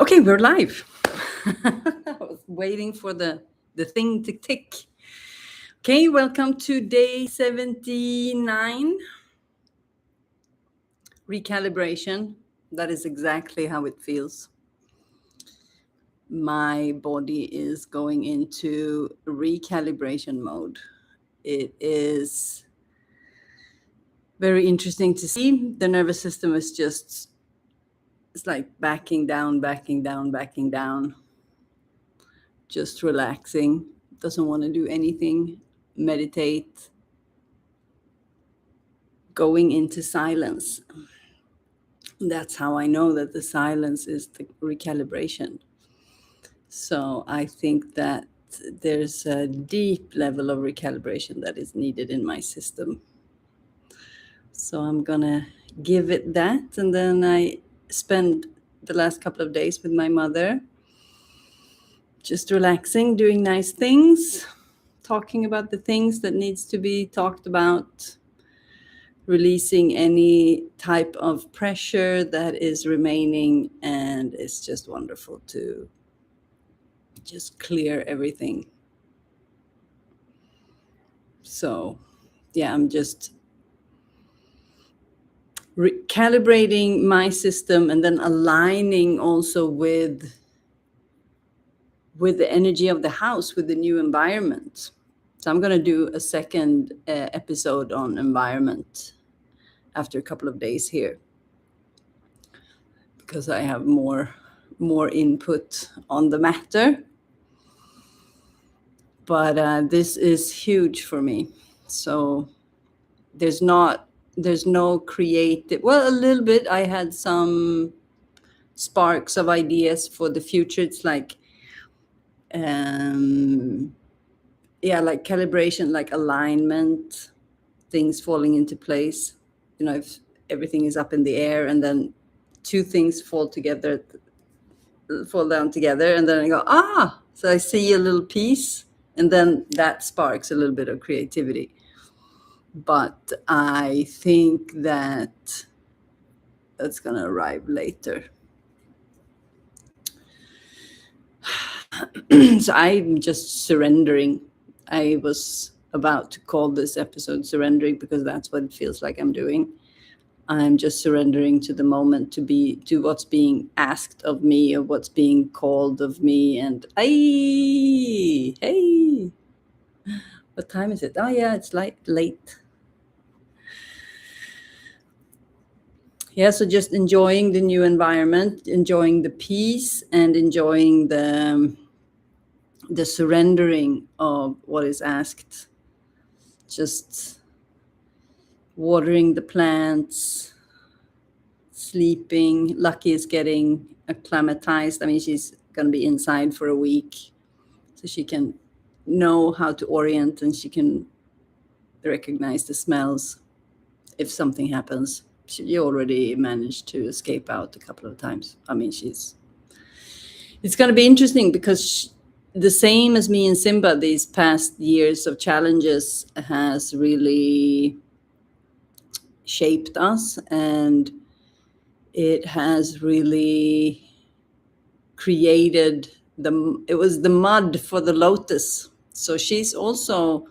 Okay, we're live. I was waiting for the thing to tick. Okay, welcome to day 79. Recalibration. That is exactly how it feels. My body is going into recalibration mode. It is very interesting to see. The nervous system is just, it's like backing down, backing down, backing down. Just relaxing, doesn't want to do anything, meditate, going into silence. That's how I know that the silence is the recalibration. So I think that there's a deep level of recalibration that is needed in my system. So I'm gonna give it that. And then I spend the last couple of days with my mother, just relaxing, doing nice things, talking about the things that needs to be talked about, releasing any type of pressure that is remaining, and it's just wonderful to just clear everything. So yeah, I'm just recalibrating my system and then aligning also with the energy of the house, with the new environment. So I'm going to do a second episode on environment after a couple of days here, because I have more input on the matter. But this is huge for me. So there's no creative, well, a little bit. I had some sparks of ideas for the future. It's like like calibration, like alignment, things falling into place. If everything is up in the air and then two things fall down together, and then I go, so I see a little piece, and then that sparks a little bit of creativity. But I think that that's going to arrive later. So I'm just surrendering. I was about to call this episode Surrendering, because that's what it feels like I'm doing. I'm just surrendering to the moment, to what's being asked of me, or what's being called of me. And hey, what time is it? Oh yeah, it's late. Yeah, so just enjoying the new environment, enjoying the peace, and enjoying the surrendering of what is asked. Just watering the plants, sleeping. Lucky is getting acclimatized. I mean, she's going to be inside for a week, so she can know how to orient, and she can recognize the smells if something happens. She already managed to escape out a couple of times. I mean, it's going to be interesting, because the same as me and Simba, these past years of challenges has really shaped us, and it has really created it was the mud for the lotus. So she's also,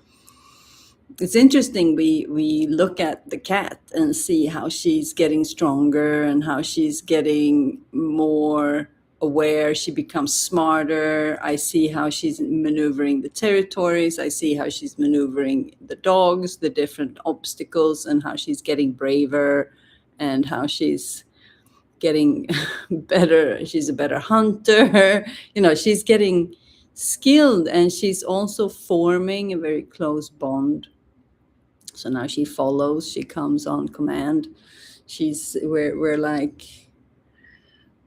it's interesting, we look at the cat and see how she's getting stronger and how she's getting more aware. She becomes smarter. I see how she's maneuvering the territories. I see how she's maneuvering the dogs, the different obstacles, and how she's getting braver, and how she's getting better. She's a better hunter. She's getting skilled, and she's also forming a very close bond. So now she follows, she comes on command.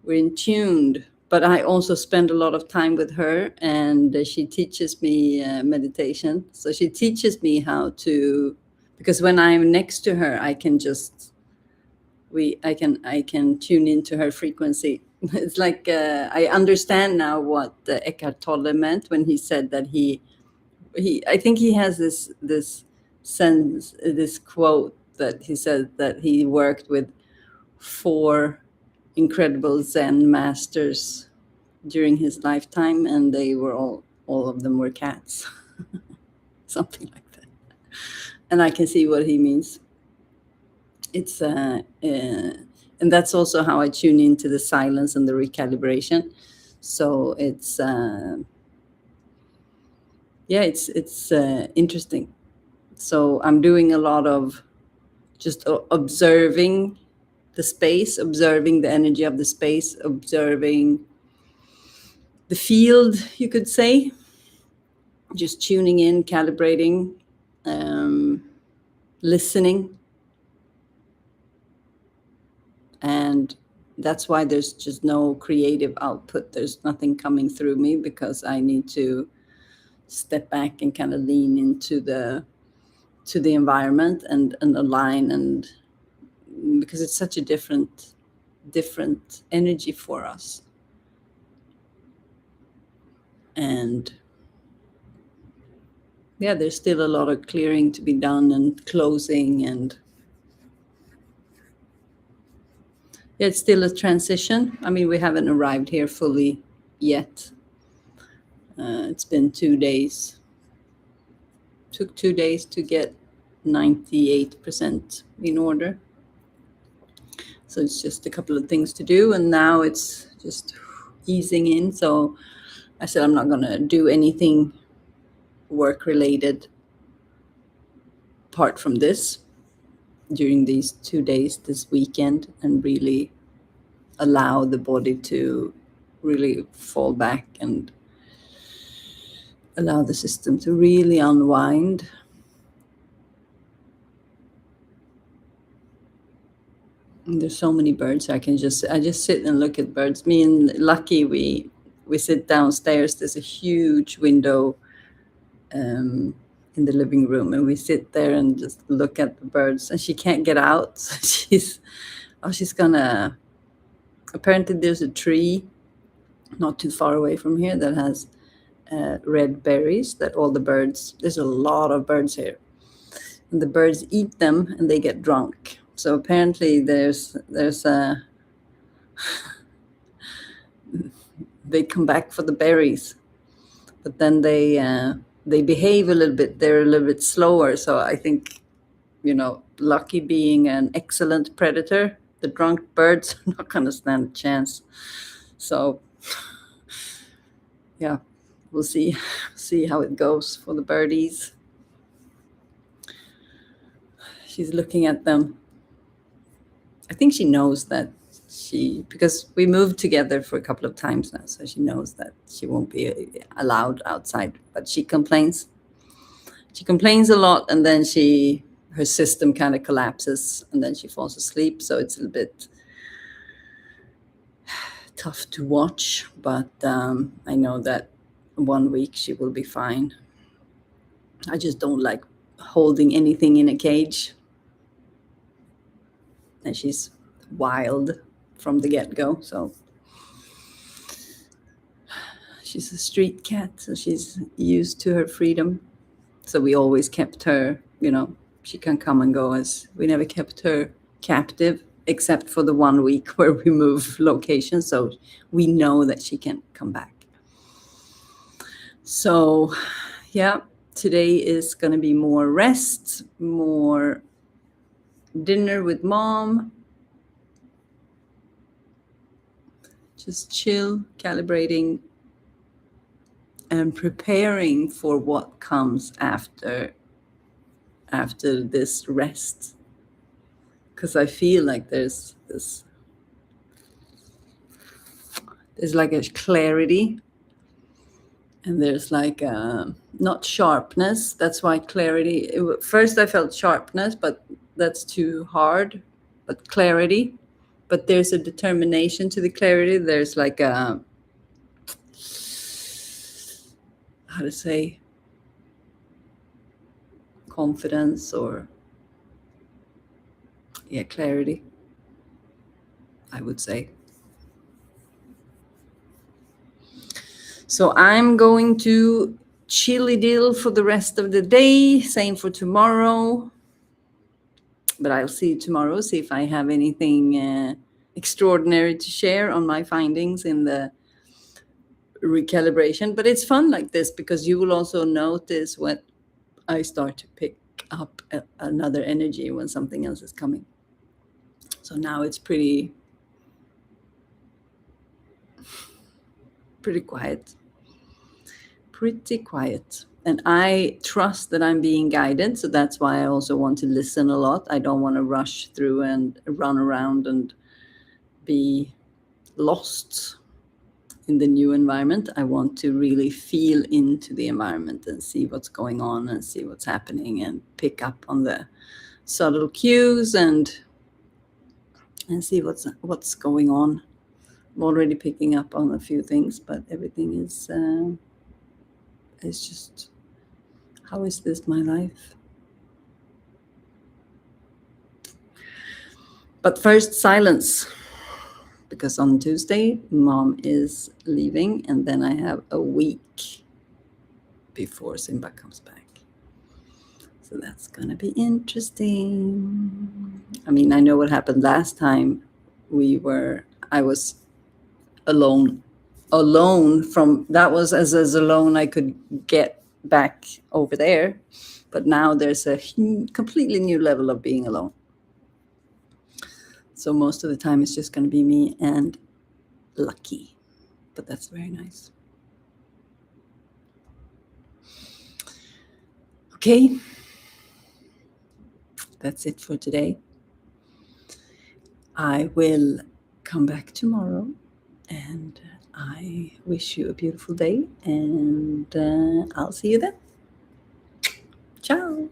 We're in tuned. But I also spend a lot of time with her, and she teaches me meditation. So she teaches me how to, because when I'm next to her, I can I can tune into her frequency. It's like I understand now what Eckhart Tolle meant when he said that I think he has this sense, this quote that he said that he worked with 4 incredible Zen masters during his lifetime, and they were all of them were cats. Something like that. And I can see what he means. It's and that's also how I tune into the silence and the recalibration. So it's it's interesting. So I'm doing a lot of just observing the space, observing the energy of the space, observing the field, you could say, just tuning in, calibrating, listening. And that's why there's just no creative output. There's nothing coming through me, because I need to step back and kind of lean into the environment and align, and because it's such a different energy for us. And yeah, there's still a lot of clearing to be done and closing, and yeah, it's still a transition. I mean, we haven't arrived here fully yet. It's been 2 days. Took 2 days to get 98% in order. So it's just a couple of things to do, and now it's just easing in. So I said I'm not going to do anything work related apart from this during these 2 days this weekend, and really allow the body to really fall back and allow the system to really unwind. And there's so many birds. I just sit and look at birds. Me and Lucky, we sit downstairs. There's a huge window in the living room, and we sit there and just look at the birds. And she can't get out. So she's gonna. Apparently, there's a tree not too far away from here that has red berries that all the birds. There's a lot of birds here, and the birds eat them and they get drunk. So apparently there's a they come back for the berries, but then they behave a little bit. They're a little bit slower. So I think, Lucky being an excellent predator, the drunk birds are not going to stand a chance. So yeah, we'll see how it goes for the birdies. She's looking at them. I think she knows that because we moved together for a couple of times now, so she knows that she won't be allowed outside, but she complains. She complains a lot, and then her system kind of collapses, and then she falls asleep. So it's a little bit tough to watch, but I know that 1 week she will be fine. I just don't like holding anything in a cage. And she's wild from the get-go, so she's a street cat, so she's used to her freedom. So we always kept her, she can come and go, as we never kept her captive, except for the 1 week where we move location, so we know that she can come back. So yeah, today is going to be more rest, more dinner with mom, just chill, calibrating, and preparing for what comes after this rest. Because I feel like there's like a clarity, and there's like not sharpness. That's why clarity. First I felt sharpness, but that's too hard. But clarity. But there's a determination to the clarity. There's like a, how to say, confidence, or clarity, I would say. So I'm going to chilly dill for the rest of the day. Same for tomorrow. But I'll see you tomorrow, see if I have anything extraordinary to share on my findings in the recalibration. But it's fun like this because you will also notice when I start to pick up another energy when something else is coming. So now it's pretty quiet. Pretty quiet. And I trust that I'm being guided. So that's why I also want to listen a lot. I don't want to rush through and run around and be lost in the new environment. I want to really feel into the environment and see what's going on and see what's happening and pick up on the subtle cues and see what's going on. I'm already picking up on a few things, but everything is just, how is this my life? But first, silence. Because on Tuesday, Mom is leaving, and then I have a week before Simba comes back. So that's going to be interesting. I mean, I know what happened last time. I was alone from, that was as alone I could get back over there. But now there's a completely new level of being alone. So most of the time it's just going to be me and Lucky. But that's very nice. Okay. That's it for today. I will come back tomorrow, and I wish you a beautiful day, and I'll see you then. Ciao.